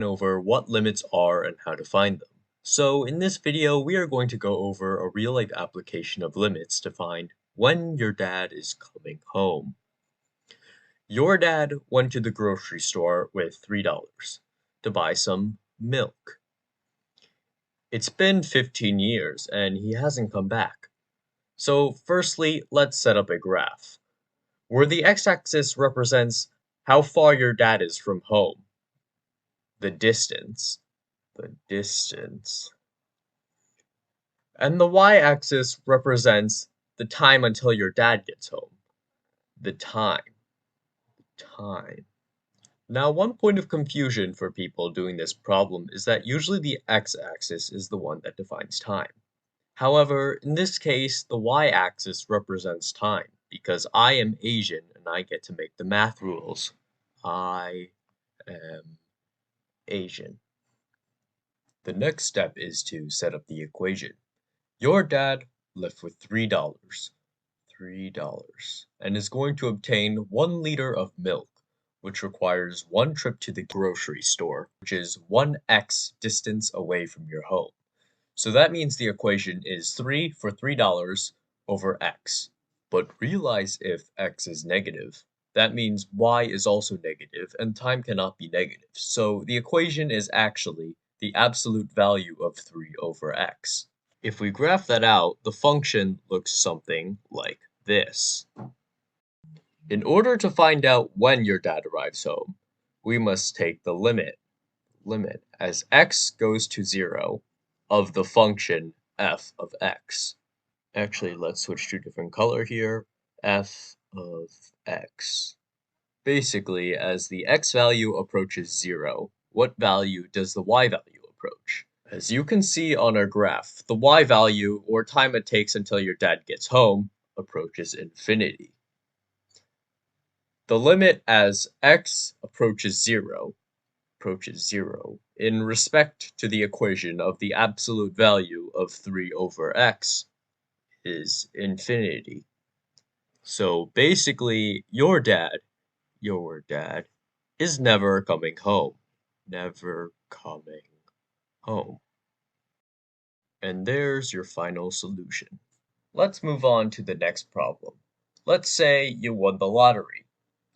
over what limits are and how to find them. So in this video, we are going to go over a real-life application of limits to find when your dad is coming home. Your dad went to the grocery store with $3 to buy some milk. It's been 15 years and he hasn't come back. So firstly, let's set up a graph, where the x-axis represents how far your dad is from home, the distance, and the y-axis represents the time until your dad gets home, the time. Now, one point of confusion for people doing this problem is that usually the x-axis is the one that defines time. However, in this case, the y-axis represents time because I am Asian and I get to make the math rules. I am Asian. The next step is to set up the equation. Your dad left with $3, and is going to obtain 1 liter of milk, which requires 1 trip to the grocery store, which is 1x distance away from your home. So that means the equation is 3 for $3 over x. But realize if x is negative, that means y is also negative, and time cannot be negative. So the equation is actually the absolute value of 3 over x. If we graph that out, the function looks something like this. In order to find out when your dad arrives home, we must take the limit as x goes to 0 of the function f of x. Actually, let's switch to a different color here, f of x. Basically, as the x value approaches 0, what value does the y value approach? As you can see on our graph, the y value, or time it takes until your dad gets home, approaches infinity. The limit as x approaches 0 in respect to the equation of the absolute value of 3 over x is infinity. So basically, your dad is never coming home. Never coming home. And there's your final solution. Let's move on to the next problem. Let's say you won the lottery.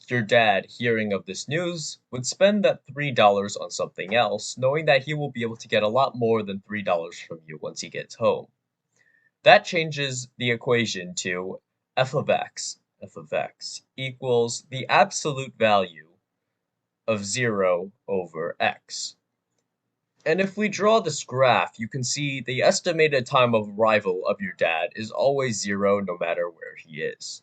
Your dad, hearing of this news, would spend that $3 on something else, knowing that he will be able to get a lot more than $3 from you once he gets home. That changes the equation to f of x equals the absolute value of 0 over x. And if we draw this graph, you can see the estimated time of arrival of your dad is always 0 no matter where he is.